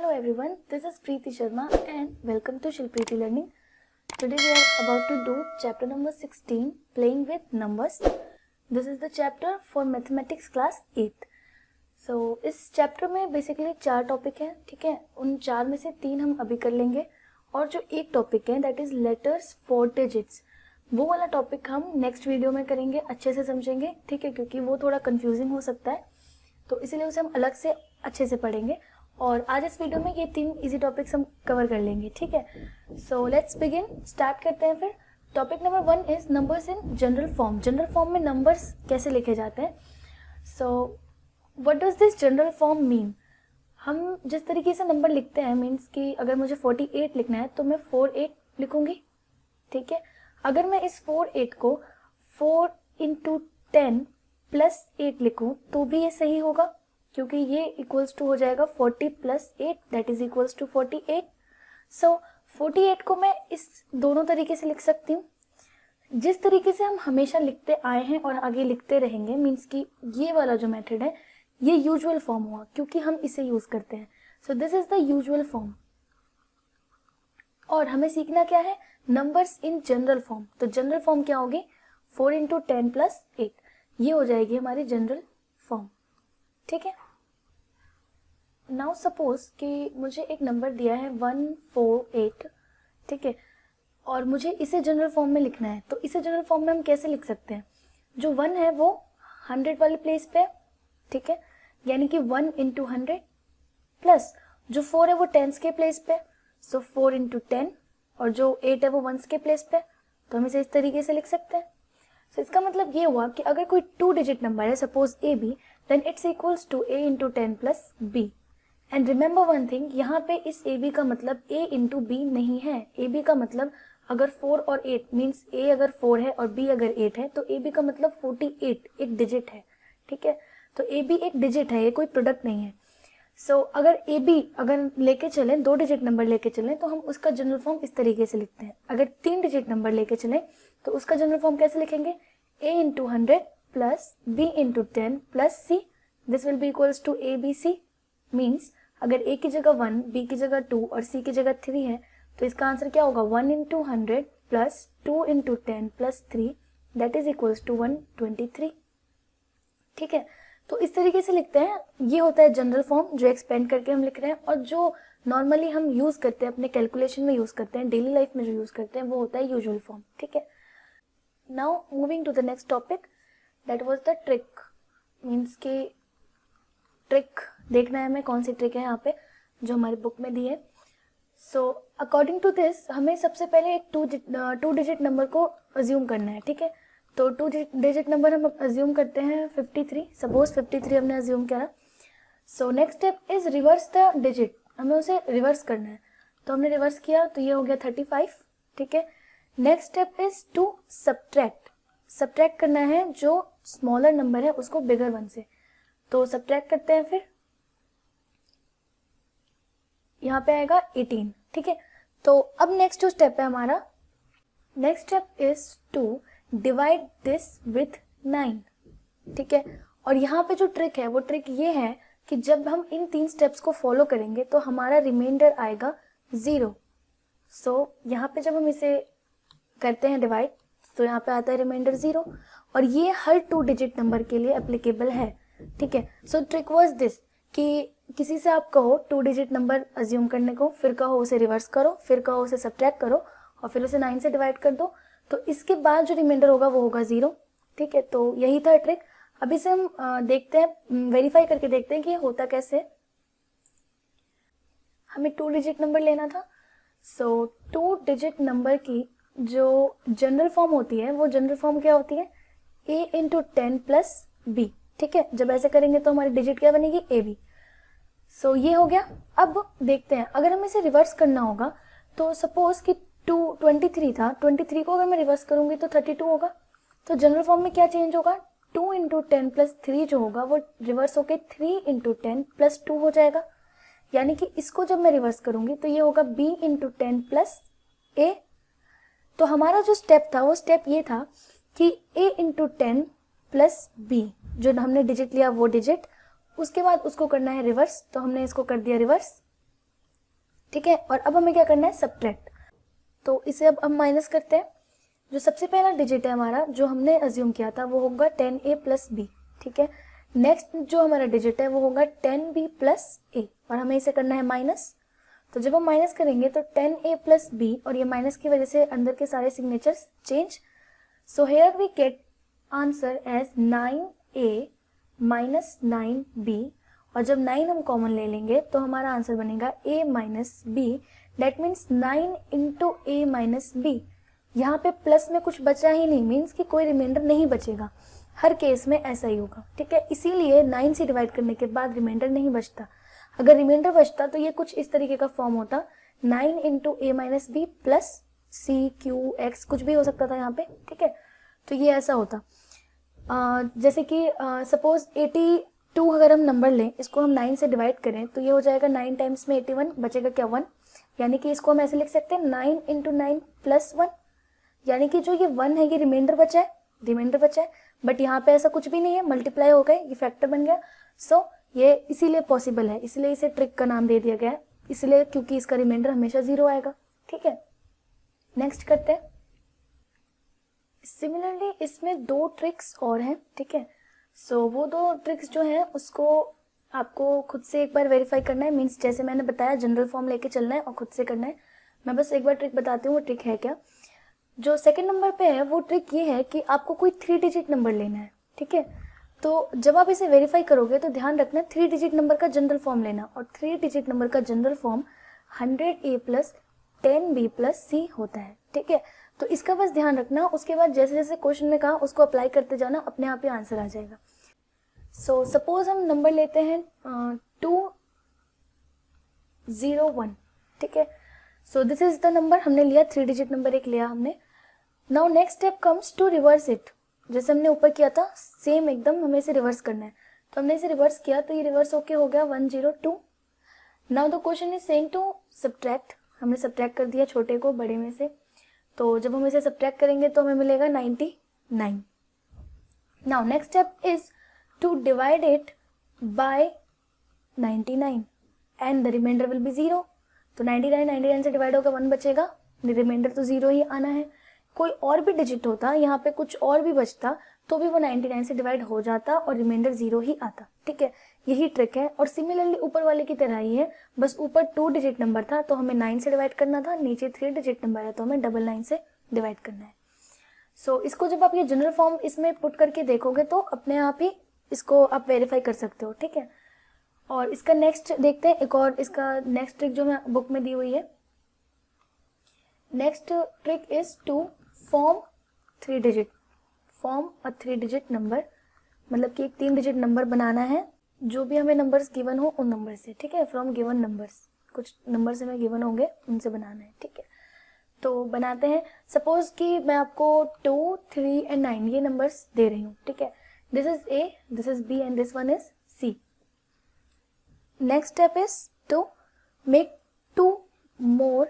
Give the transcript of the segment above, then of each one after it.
Hello everyone, this is Preeti Sharma and welcome to Shilpreeti Learning. Today we are about to do chapter number 16, Playing with Numbers. This is the chapter for Mathematics class 8. So इस chapter में basically 4 topic हैं, ठीक है. उन 4 में से 3 हम अभी कर लेंगे और जो एक टॉपिक है दैट इज लेटर्स 4 डिजिट्स, वो वाला टॉपिक हम नेक्स्ट वीडियो में करेंगे, अच्छे से समझेंगे, ठीक है, क्योंकि वो थोड़ा कंफ्यूजिंग हो सकता है, तो इसीलिए उसे हम अलग से अच्छे से पढ़ेंगे. और आज इस वीडियो में ये 3 इजी टॉपिक्स हम कवर कर लेंगे, ठीक है. सो लेट्स बिगिन, स्टार्ट करते हैं. फिर topic number 1 is numbers in general form. General form में नंबर्स कैसे लिखे जाते हैं. So what does this general form mean. हम जिस तरीके से नंबर लिखते हैं मीन्स कि अगर मुझे 48 लिखना है तो मैं 48 लिखूंगी, ठीक है. अगर मैं इस 48 को 4 × 10 + 8 लिखूं तो भी ये सही होगा, क्योंकि ये इक्वल्स टू हो जाएगा 40 + 8 दैट इज इक्वल्स टू 48. सो 48 को मैं इस दोनों तरीके से लिख सकती हूँ. जिस तरीके से हम हमेशा लिखते आए हैं और आगे लिखते रहेंगे मीन्स कि ये वाला जो मेथड है ये यूजुअल फॉर्म हुआ, क्योंकि हम इसे यूज करते हैं. सो this is the usual form. और हमें सीखना क्या है, नंबर्स इन जनरल फॉर्म. तो जनरल फॉर्म क्या होगी, 4 × 10 + 8, ये हो जाएगी हमारी जनरल फॉर्म, ठीक है. नाउ सपोज कि मुझे एक नंबर दिया है 148, ठीक है, और मुझे इसे जनरल फॉर्म में लिखना है. तो इसे जनरल फॉर्म में हम कैसे लिख सकते हैं. जो 1 है वो 100 वाले प्लेस पे, ठीक है, यानी कि 1 × 100 प्लस जो 4 है वो टेंस के प्लेस पे, सो 4 × 10, और जो 8 है वो वंस के प्लेस पे. तो हम इसे इस तरीके से लिख सकते हैं. सो इसका मतलब ये हुआ कि अगर कोई 2 डिजिट नंबर है, suppose A B, then it's equals to a × 10 + b. And remember one thing, यहाँ पे इस ए बी का मतलब a × b नहीं है. ए बी का मतलब अगर 4 और 8 मीन्स a अगर 4 है और b अगर 8 है तो ए बी का मतलब 48 एक डिजिट है, ठीक है. तो ए बी एक डिजिट है, ये कोई प्रोडक्ट नहीं है. सो अगर ए बी अगर लेके चलें, 2 डिजिट नंबर लेके चलें, तो हम उसका जनरल फॉर्म इस तरीके से लिखते हैं. अगर 3 डिजिट नंबर लेके चलें तो उसका जनरल फॉर्म कैसे लिखेंगे, a × 100 + b × 10 + c. This will be equals to ABC. मीन्स अगर a की जगह 1, b की जगह 2 और c की जगह 3 है तो इसका आंसर क्या होगा, 1 × 100 + 2 × 10 + 3 दैट इज इक्वल्स टू 123, ठीक है. तो इस तरीके से लिखते हैं. ये होता है जनरल फॉर्म जो एक्सपेंड करके हम लिख रहे हैं, और जो नॉर्मली हम यूज करते हैं अपने कैलकुलेशन में यूज करते हैं, डेली लाइफ में जो यूज करते हैं वो होता है यूजुअल फॉर्म, ठीक है. Now moving to the next topic that was the trick. मीन्स कि ट्रिक देखना है हमें, कौन सी ट्रिक है यहाँ पे जो हमारी बुक में दी है. सो अकॉर्डिंग टू दिस हमें सबसे पहले एक 2 डिजिट नंबर को अज्यूम करना है, ठीक है. तो 2 डिजिट नंबर हम अज्यूम करते हैं 53. सपोज 53 हमने अज्यूम करा. So next step is reverse the digit. हमें उसे रिवर्स करना है, तो हमने रिवर्स किया तो ये हो गया 35, ठीक है. Next step is to subtract. Subtract करना है जो स्मॉलर नंबर है उसको बिगर वन से. तो सब्ट्रैक्ट करते हैं, फिर यहाँ पे आएगा 18, ठीक है. तो अब नेक्स्ट जो स्टेप है हमारा, next step is to divide this with 9, ठीक है. और यहाँ पे जो ट्रिक है वो ट्रिक ये है कि जब हम इन 3 स्टेप्स को फॉलो करेंगे तो हमारा रिमाइंडर आएगा 0. सो यहाँ पे जब हम इसे करते हैं डिवाइड तो यहाँ पे आता है रिमाइंडर 0, और ये हर 2 डिजिट नंबर के लिए एप्लीकेबल है, ठीक है. सो ट्रिक वाज दिस कि किसी से आप कहो 2 डिजिट नंबर अज्यूम करने को, फिर कहो उसे रिवर्स करो, फिर कहो उसे सब्ट्रैक्ट करो, और फिर उसे 9 से डिवाइड कर दो, तो इसके बाद जो रिमाइंडर होगा वो होगा 0, ठीक है. तो यही था ट्रिक. अभी से हम देखते हैं, वेरीफाई करके देखते हैं कि ये होता कैसे. हमें 2 डिजिट नंबर लेना था. सो 2 डिजिट नंबर की जो जनरल फॉर्म होती है वो जनरल फॉर्म क्या होती है, a × 10 + b, ठीक है. जब ऐसे करेंगे तो हमारी डिजिट क्या बनेगी, AB. सो ये हो गया. अब देखते हैं अगर हमें इसे रिवर्स करना होगा तो सपोज कि 23 था, 23 को अगर मैं रिवर्स करूंगी तो 32 होगा. तो जनरल फॉर्म में क्या चेंज होगा, 2 × 10 + 3 जो होगा वो रिवर्स होके 3 × 10 + 2 हो जाएगा. यानी कि इसको जब मैं रिवर्स करूंगी तो ये होगा b × 10 + a. तो हमारा जो स्टेप था वो स्टेप ये था कि a × 10 + b, जो हमने डिजिट लिया वो डिजिट, उसके बाद उसको करना है रिवर्स. तो हमने इसको कर दिया रिवर्स, ठीक है। और अब हमें क्या करना है, सब्ट्रैक्ट। तो इसे अब हम माइनस करते हैं। जो सबसे पहला डिजिट है हमारा, जो हमने अज्यूम किया था, वो होगा 10a प्लस बी, ठीक है। नेक्स्ट जो हमारा डिजिट है वो होगा 10b प्लस ए, और हमें इसे करना है माइनस। तो जब हम माइनस करेंगे तो 10a प्लस बी, और ये माइनस की वजह से अंदर के सारे signatures change. So here we get answer as 9a minus 9b, और जब 9 हम कॉमन ले लेंगे तो हमारा आंसर बनेगा a minus B. That means 9 into A minus B. यहाँ पे प्लस में कुछ बचा ही नहीं, मीन्स कि कोई रिमाइंडर नहीं बचेगा। हर केस में ऐसा ही होगा, ठीक है। इसीलिए 9 से डिवाइड करने के बाद रिमाइंडर नहीं बचता। अगर रिमाइंडर बचता तो ये कुछ इस तरीके का फॉर्म होता, 9 into A minus B plus C Q X, कुछ भी हो सकता था यहाँ पे, ठीक है। तो ये ऐसा होता। जैसे कि सपोज 82 अगर हम नंबर लें, इसको हम 9 से डिवाइड करें तो ये हो जाएगा 9 टाइम्स में 81, बचेगा क्या 1। यानी कि इसको हम ऐसे लिख सकते हैं 9 इंटू 9 प्लस 1, यानी कि जो ये 1 है ये रिमाइंडर बचा है, बट यहाँ पे ऐसा कुछ भी नहीं है, मल्टीप्लाई हो गए, ये फैक्टर बन गया। सो ये इसीलिए पॉसिबल है, इसलिए इसे ट्रिक का नाम दे दिया गया है, इसलिए क्योंकि इसका रिमाइंडर हमेशा 0 आएगा, ठीक है। नेक्स्ट करते हैं। सिमिलरली इसमें 2 ट्रिक्स और हैं, ठीक है। सो वो 2 ट्रिक्स जो हैं उसको आपको खुद से एक बार वेरीफाई करना है, मीन्स जैसे मैंने बताया जनरल फॉर्म लेके चलना है और खुद से करना है। मैं बस एक बार ट्रिक बताती हूँ वो ट्रिक है क्या। जो सेकंड नंबर पे है वो ट्रिक ये है कि आपको कोई 3 डिजिट नंबर लेना है, ठीक है। तो जब आप इसे वेरीफाई करोगे तो ध्यान रखना 3 डिजिट नंबर का जनरल फॉर्म लेना, और 3 डिजिट नंबर का general form 100a plus 10b plus C होता है, ठीक है। तो इसका बस ध्यान रखना, उसके बाद जैसे जैसे क्वेश्चन में कहा उसको अप्लाई करते जाना, अपने आप ही आंसर आ जाएगा। सो सपोज हम नंबर लेते हैं 201, ठीक है। So this is the number हमने लिया, 3 डिजिट नंबर एक लिया हमने। Now next step comes to reverse it. जैसे हमने ऊपर किया था सेम एकदम हमें इसे रिवर्स करना है, तो हमने इसे रिवर्स किया तो ये रिवर्स होके हो गया 102। Now the question is saying to subtract. हमने सब्ट्रैक्ट कर दिया छोटे को बड़े में से, तो जब हम इसे सब्ट्रैक्ट करेंगे तो हमें मिलेगा 99। Now next step is to divide it by 99 and the remainder will be 0। तो 99 से डिवाइड होकर 1 बचेगा, रिमाइंडर तो 0 ही आना है। कोई और भी डिजिट होता, यहाँ पे कुछ और भी बचता, तो भी वो 99 से डिवाइड हो जाता और रिमाइंडर 0 ही आता, ठीक है। यही ट्रिक है। और सिमिलरली ऊपर वाले की तरह ही है, बस ऊपर 2 डिजिट नंबर था तो हमें 9 से डिवाइड करना था, नीचे 3 डिजिट नंबर है तो हमें 99 से डिवाइड करना है। सो इसको जब आप ये जनरल फॉर्म इसमें पुट करके देखोगे तो अपने आप ही इसको आप वेरीफाई कर सकते हो, ठीक है। और इसका नेक्स्ट देखते हैं, एक और इसका नेक्स्ट ट्रिक जो मैं बुक में दी हुई है। Next trick is to form 3 a 3 digit number, मतलब कि एक 3 डिजिट नंबर बनाना है, जो भी हमें नंबर्स गिवन हो उन नंबर से, ठीक है। फ्रॉम गिवन नंबर्स, कुछ नंबर्स हमें गिवन होंगे उनसे बनाना है, ठीक है। तो बनाते हैं। सपोज कि मैं आपको 2, 3 एंड 9 ये नंबर्स दे रही हूँ, ठीक है। This is A, this is B and this one is C. Next step is to make 2 more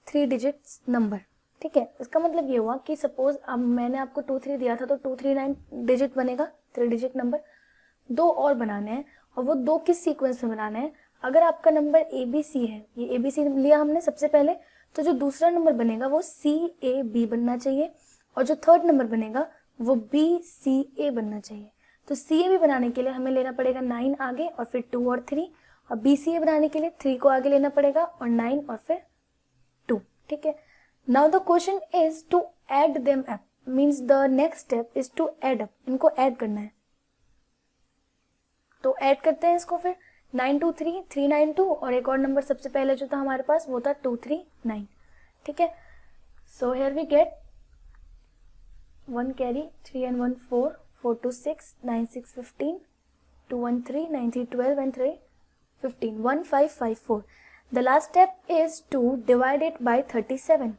3 digits number, ठीक है। इसका मतलब ये हुआ कि सपोज अब मैंने आपको 2, 3 दिया था तो 2, 3, 9 डिजिट बनेगा, 3 डिजिट नंबर। 2 और बनाने हैं, और वो 2 किस सीक्वेंस में बनाने हैं। अगर आपका नंबर ABC है, ये ABC लिया हमने सबसे पहले, तो जो दूसरा नंबर बनेगा वो CAB बनना चाहिए, और जो थर्ड नंबर बनेगा वो BCA बनना चाहिए। तो CAB बनाने के लिए हमें लेना पड़ेगा 9 आगे और फिर 2 और 3, और BCA बनाने के लिए 3 को आगे लेना पड़ेगा और 9 और फिर 2, ठीक है। Now the question is to add them up, means the next step is to add up, इनको ऐड करना है। तो ऐड करते हैं इसको फिर 923, 392, और एक और नंबर सबसे पहले जो था हमारे पास वो था 239, ठीक है। So here we get 1 carry, 3 and 1 4, 4 2 6, 9 6 15, 2 1 3, 9 3 12 and 3 15, 1 5 5 4. The last step is to divide it by 37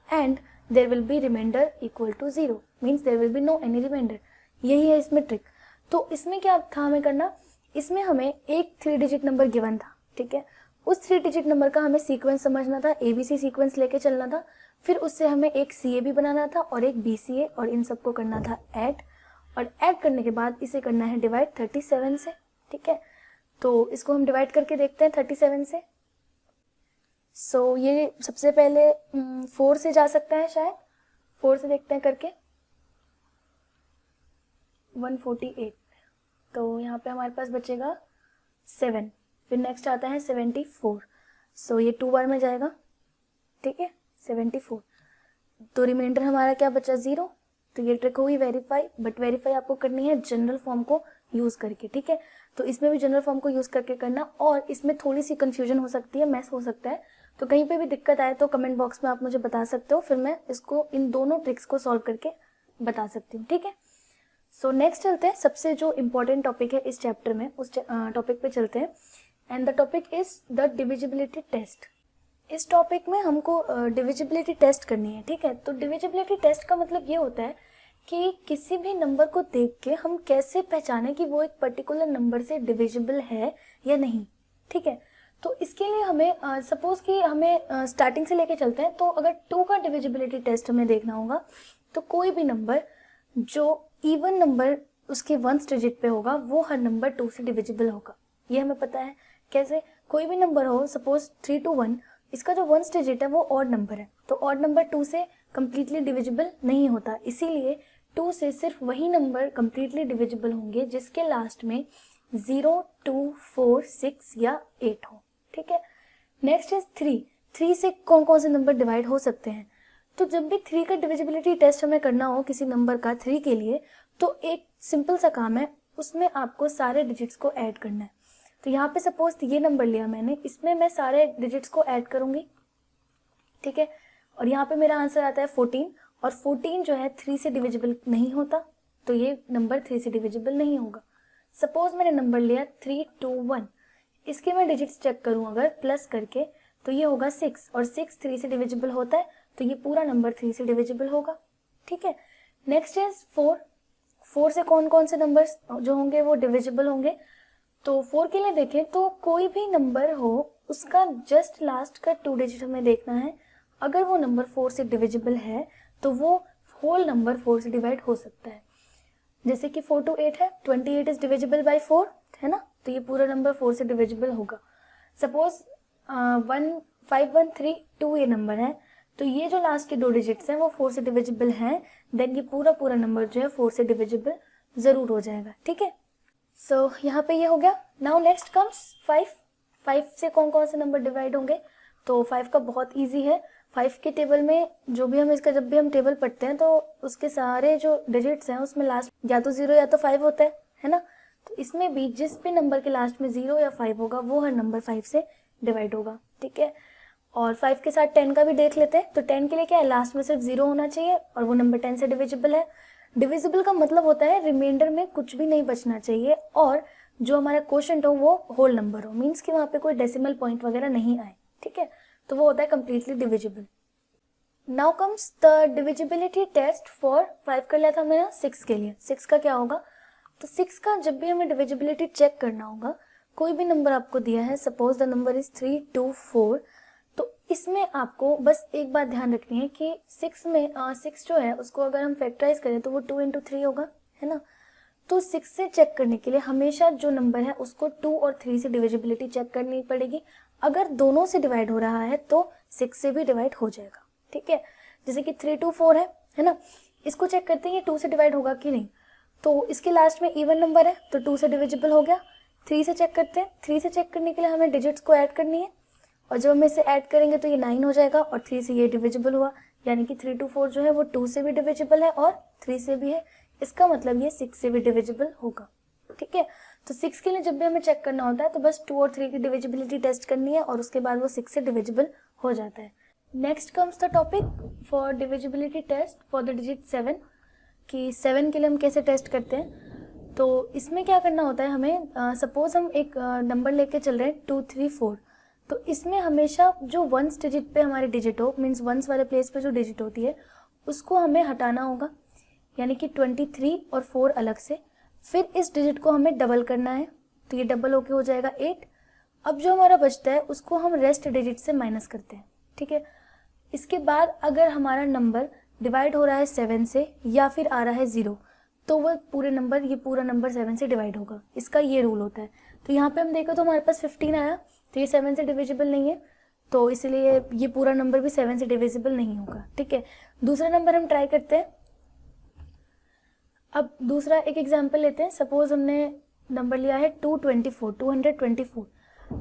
and there will be remainder equal to 0, means there will be no any remainder. यही है इसमें ट्रिक। तो इसमें क्या था हमें करना, इसमें हमें एक 3 डिजिट नंबर गिवन था, ठीक है। उस 3 डिजिट नंबर का हमें सीक्वेंस समझना था, ABC सीक्वेंस लेके चलना था, फिर उससे हमें एक CAB बनाना था और एक BCA, और इन सबको करना था ऐड, और ऐड करने के बाद इसे करना है डिवाइड 37 से, ठीक है। तो इसको हम डिवाइड करके देखते हैं 37 से। सो ये सबसे पहले 4 से जा सकता है, शायद 4 से देखते हैं करके 148, तो यहाँ पे हमारे पास बचेगा 7, फिर नेक्स्ट आता है 74, सो ये 2 बार में जाएगा, ठीक है 74, तो रिमाइंडर हमारा क्या बचा 0, तो ये ट्रिक हुई वेरीफाई, बट वेरीफाई आपको करनी है जनरल फॉर्म को यूज करके, ठीक है। तो इसमें भी जनरल फॉर्म को यूज करके करना, और इसमें थोड़ी सी कंफ्यूजन हो सकती है, मैस हो सकता है, तो कहीं पे भी दिक्कत आए तो कमेंट बॉक्स में आप मुझे बता सकते हो, फिर मैं इसको इन दोनों ट्रिक्स को सॉल्व करके बता सकती हूँ, ठीक है। सो नेक्स्ट चलते हैं, सबसे जो इम्पोर्टेंट टॉपिक है इस चैप्टर में, उस टॉपिक पे चलते हैं, and the topic is the divisibility test. इस टॉपिक में हमको डिविजिबिलिटी टेस्ट करनी है, ठीक है। तो डिविजिबिलिटी टेस्ट का मतलब ये होता है कि किसी भी नंबर को देख के हम कैसे पहचाने कि वो एक पर्टिकुलर नंबर से डिविजिबल है या नहीं, ठीक है। तो इसके लिए हमें सपोज कि हमें स्टार्टिंग से लेके चलते हैं, तो अगर 2 का डिविजिबिलिटी टेस्ट हमें देखना होगा, तो कोई भी नंबर जो इवन नंबर उसके 1st डिजिट पे होगा वो हर नंबर 2 से डिविजिबल होगा, ये हमें पता है। कैसे? कोई भी नंबर हो, सपोज 3 to 1, इसका जो 1st डिजिट है वो ऑड नंबर है, तो ऑड नंबर 2 से कंप्लीटली डिविजिबल नहीं होता, इसीलिए 2 से सिर्फ वही नंबर कंप्लीटली डिविजिबल होंगे जिसके लास्ट में 0, 2, 4, 6 या 8 हो, ठीक है। नेक्स्ट इज 3 से कौन कौन से नंबर डिवाइड हो सकते हैं, तो जब भी 3 का डिविजिबिलिटी टेस्ट हमें करना हो किसी नंबर का 3 के लिए, तो एक सिंपल सा काम है, उसमें आपको सारे डिजिट्स को ऐड करना है। तो यहाँ पे सपोज ये नंबर लिया मैंने, इसमें मैं सारे डिजिट्स को ऐड करूंगी, ठीक है, और यहाँ पे मेरा आंसर आता है 14, और 14 जो है 3 से डिविजिबल नहीं होता, तो ये नंबर 3 से डिविजिबल नहीं होगा। सपोज मैंने नंबर लिया 3, 2, 1, इसके मैं डिजिट्स चेक करूं अगर प्लस करके, तो ये होगा 6, और 6 3 से डिविजिबल होता है, तो ये पूरा नंबर 3 से डिविजिबल होगा, ठीक है। नेक्स्ट इज 4 से कौन कौन से नंबर्स जो होंगे वो डिविजिबल होंगे, तो 4 के लिए देखें तो कोई भी नंबर हो उसका जस्ट लास्ट का 2 डिजिट हमें देखना है, अगर वो नंबर 4 से डिविजिबल है तो वो होल नंबर 4 से डिवाइड हो सकता है। जैसे कि 4 to 8 है, 28 इज डिविजिबल बाय 4, है ना, तो ये पूरा नंबर 4 से डिविजिबल होगा। सपोज 1, 5, 1, 3, 2 ये नंबर है, तो ये जो लास्ट के 2 डिजिट्स हैं वो 4 से डिविजिबल हैं, देन ये पूरा नंबर जो है 4 से डिविजिबल जरूर हो जाएगा, ठीक है। सो यहाँ पे ये हो गया। नाउ नेक्स्ट कम्स 5 से कौन कौन से नंबर डिवाइड होंगे, तो 5 का बहुत इजी है। 5 के टेबल में जो भी हम इसका जब भी हम टेबल पढ़ते हैं तो उसके सारे जो डिजिट्स हैं उसमें लास्ट या तो 0 या तो 5 होता है ना, तो इसमें भी जिस भी नंबर के लास्ट में 0 या 5 होगा वो हर नंबर 5 से डिवाइड होगा, ठीक है। और 5 के साथ 10 का भी देख लेते हैं, तो 10 के लिए क्या है, लास्ट में सिर्फ 0 होना चाहिए और वो नंबर 10 से डिविजिबल है। डिविजिबल का मतलब होता है रिमाइंडर में कुछ भी नहीं बचना चाहिए और जो हमारा क्वोशंट हो वो होल नंबर हो, मीन्स कि वहां पे कोई डेसिमल पॉइंट वगैरह नहीं आए, ठीक है, तो वो होता है completely divisible. Now comes the divisibility test for 5 कर लिया था मैंने 6 के लिए। 6 का क्या होगा, तो 6 का जब भी हमें डिविजिबिलिटी चेक करना होगा, कोई भी नंबर आपको दिया है, सपोज द नंबर इज 3, 2, 4, तो इसमें आपको बस एक बात ध्यान रखनी है कि 6 में 6 जो है उसको अगर हम फैक्टराइज करें तो वो 2 into 3 होगा, है ना। तो 6 से चेक करने के लिए हमेशा जो नंबर है उसको 2 और 3 से डिविजिबिलिटी चेक करनी पड़ेगी। अगर दोनों से डिवाइड हो रहा है तो 6 से भी डिवाइड हो जाएगा, ठीक है। जैसे कि 3, 2, 4 है ना, इसको चेक करते हैं ये 2 से डिवाइड होगा कि नहीं, तो इसके लास्ट में इवन नंबर है तो 2 से डिविजिबल हो गया। 3 से चेक करते हैं, 3 से चेक करने के लिए हमें डिजिट्स को ऐड करनी है और जब हम इसे ऐड करेंगे तो ये 9 हो जाएगा और 3 से ये डिविजिबल हुआ, यानी कि 3 to 4 जो है वो 2 से भी डिविजिबल है और 3 से भी है, इसका मतलब ये 6 से भी डिविजिबल होगा, ठीक है। तो 6 के लिए जब भी हमें चेक करना होता है तो बस 2 और 3 की डिविजिबिलिटी टेस्ट करनी है और उसके बाद वो 6 से डिविजिबल हो जाता है। Next comes the topic for divisibility test for the digit 7, कि 7 के लिए हम कैसे टेस्ट करते हैं। तो इसमें क्या करना होता है हमें, सपोज हम एक नंबर लेके चल रहे हैं 2, 3, 4, तो इसमें हमेशा जो 1st डिजिट पे हमारे डिजिट हो, मीन्स 1s वाले प्लेस पे जो डिजिट होती है उसको हमें हटाना होगा, यानी कि 23 और 4 अलग से, फिर इस डिजिट को हमें डबल करना है, तो ये डबल होके हो जाएगा 8। अब जो हमारा बचता है उसको हम रेस्ट डिजिट से माइनस करते हैं, ठीक है। इसके बाद अगर हमारा नंबर डिवाइड हो रहा है 7 से या फिर आ रहा है 0, तो वह ये पूरा नंबर 7 से डिवाइड होगा, इसका ये रूल होता है। तो यहाँ पे हम देखें तो हमारे पास 15 आया, तो ये 7 से डिविजिबल नहीं है, तो इसलिए ये पूरा नंबर भी 7 से डिविजिबल नहीं होगा, ठीक है। दूसरा नंबर हम ट्राई करते हैं। अब दूसरा एक एग्जांपल लेते हैं। सपोज हमने नंबर लिया है 224।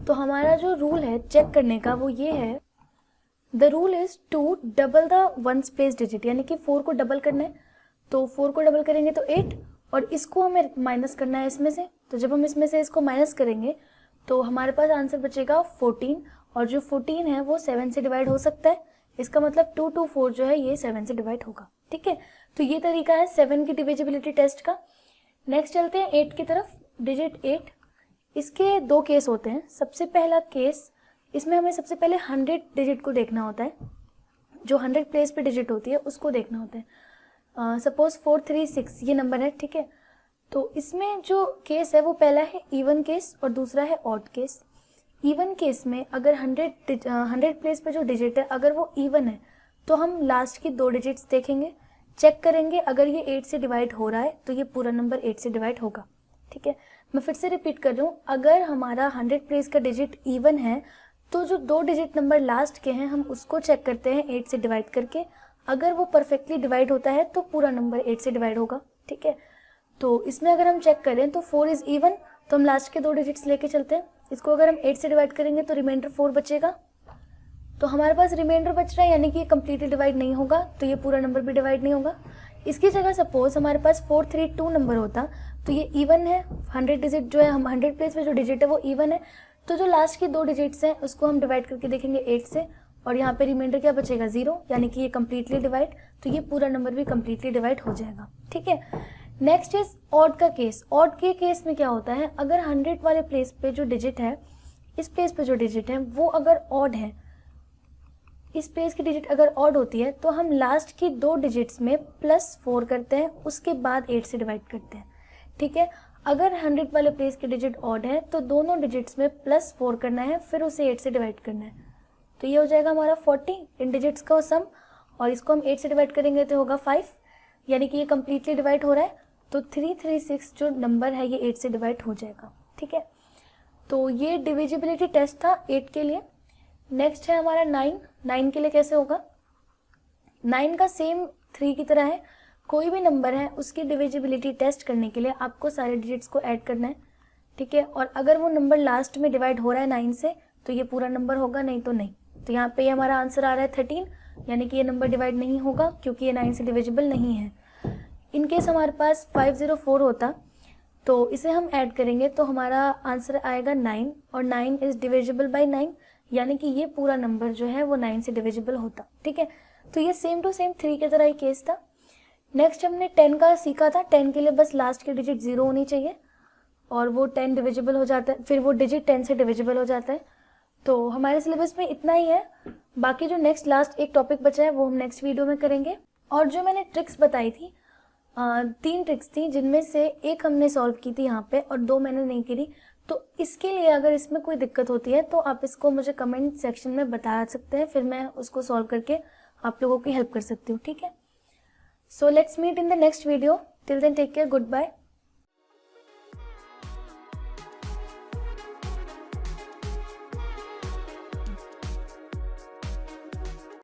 तो हमारा जो रूल है चेक करने का वो ये है, the rule is to double the ones place digit, यानी कि 4 को डबल करना है। तो 4 को डबल करेंगे तो 8, और इसको हमें माइनस करना है इसमें से। तो जब हम इसमें से इसको माइनस करेंगे तो हमारे पास आंसर बचेगा 14, और जो 14 है वो 7 से डिवाइड हो सकता है। इसका मतलब 224 जो है ये 7 से डिवाइड होगा, ठीक है। तो ये तरीका है 7 की डिविजिबिलिटी टेस्ट का। नेक्स्ट चलते हैं 8 की तरफ। डिजिट 8, इसके 2 केस होते हैं। सबसे पहला केस, इसमें हमें सबसे पहले 100 डिजिट को देखना होता है, जो 100 प्लेस पे डिजिट होती है उसको देखना होता है। सपोज 436 ये नंबर है, ठीक है। तो इसमें जो केस है वो पहला है इवन केस और दूसरा है ऑड केस। इवन केस में अगर 100 प्लेस पे जो डिजिट है अगर वो इवन है तो हम लास्ट की 2 डिजिट्स देखेंगे, चेक करेंगे। अगर ये 8 से डिवाइड हो रहा है तो ये पूरा नंबर 8 से डिवाइड होगा, ठीक है। मैं फिर से रिपीट कर रही हूँ, अगर हमारा 100 प्लेस का डिजिट इवन है तो जो 2 डिजिट नंबर लास्ट के हैं हम उसको चेक करते हैं 8 से डिवाइड करके। अगर वो परफेक्टली डिवाइड होता है तो पूरा नंबर 8 से डिवाइड होगा, ठीक है। तो इसमें अगर हम चेक करें तो 4 इज इवन, तो हम लास्ट के 2 डिजिट्स लेके चलते हैं। इसको अगर हम 8 से डिवाइड करेंगे तो रिमाइंडर 4 बचेगा। तो हमारे पास रिमाइंडर बच रहा है, यानी कि ये कम्प्लीटली डिवाइड नहीं होगा, तो ये पूरा नंबर भी डिवाइड नहीं होगा। इसकी जगह सपोज हमारे पास 432 नंबर होता तो ये इवन है। 100 डिजिट जो है, हम 100 प्लेस में जो डिजिट है वो इवन है। तो जो लास्ट की 2 डिजिट्स हैं उसको हम डिवाइड करके देखेंगे 8 से, और यहाँ पे रिमाइंडर क्या बचेगा 0, यानी कि ये कम्प्लीटली डिवाइड, तो ये पूरा नंबर भी कम्प्लीटली डिवाइड हो जाएगा, ठीक है। नेक्स्ट इज ऑड का केस। ऑड के केस में क्या होता है, अगर 100 वाले प्लेस पे जो डिजिट है, इस प्लेस पे जो डिजिट है वो अगर ऑड है, इस प्लेस की डिजिट अगर ऑड होती है तो हम लास्ट की 2 डिजिट्स में +4 करते हैं, उसके बाद 8 से डिवाइड करते हैं, ठीक है। अगर 100 वाले प्लेस की डिजिट ऑड है तो दोनों डिजिट्स में +4 करना है, फिर उसे 8 से डिवाइड करना है। तो ये हो जाएगा हमारा 40 इन डिजिट्स का सम, और इसको हम 8 से डिवाइड करेंगे तो होगा 5, यानी कि ये कम्प्लीटली डिवाइड हो रहा है। तो 336 जो नंबर है ये 8 से डिवाइड हो जाएगा, ठीक है। तो ये डिविजिबिलिटी टेस्ट था 8 के लिए। नेक्स्ट है हमारा 9 के लिए कैसे होगा। 9 का सेम 3 की तरह है। कोई भी नंबर है उसकी डिविजिबिलिटी टेस्ट करने के लिए आपको सारे डिजिट्स को ऐड करना है, ठीक है। और अगर वो नंबर लास्ट में डिवाइड हो रहा है 9 से तो ये पूरा नंबर होगा, नहीं तो नहीं। तो यहाँ पे हमारा आंसर आ रहा है 13, यानी कि ये नंबर डिवाइड नहीं होगा क्योंकि ये 9 से डिविजिबल नहीं है। इनकेस हमारे पास 504 होता तो इसे हम ऐड करेंगे तो हमारा आंसर आएगा 9, और 9 इज डिविजिबल बाय 9, यानी कि ये पूरा नंबर जो है वो 9 से डिविजिबल होता, ठीक है। तो ये सेम टू सेम 3 के तरह ही केस था। नेक्स्ट हमने 10 का सीखा था। 10 के लिए बस लास्ट की डिजिट 0 होनी चाहिए और वो 10 डिविजिबल हो जाता है, फिर वो डिजिट 10 से डिविजिबल हो जाता है। तो हमारे सिलेबस में इतना ही है। बाकी जो नेक्स्ट लास्ट एक टॉपिक बचा है वो हम नेक्स्ट वीडियो में करेंगे। और जो मैंने ट्रिक्स बताई थी, 3 ट्रिक्स थी, जिनमें से एक हमने सॉल्व की थी यहाँ पे और 2 मैंने नहीं करी। तो इसके लिए अगर इसमें कोई दिक्कत होती है तो आप इसको मुझे कमेंट सेक्शन में बता सकते हैं, फिर मैं उसको सॉल्व करके आप लोगों की हेल्प कर सकती हूँ, ठीक है। So let's meet in the next video. Till then, take care. Goodbye.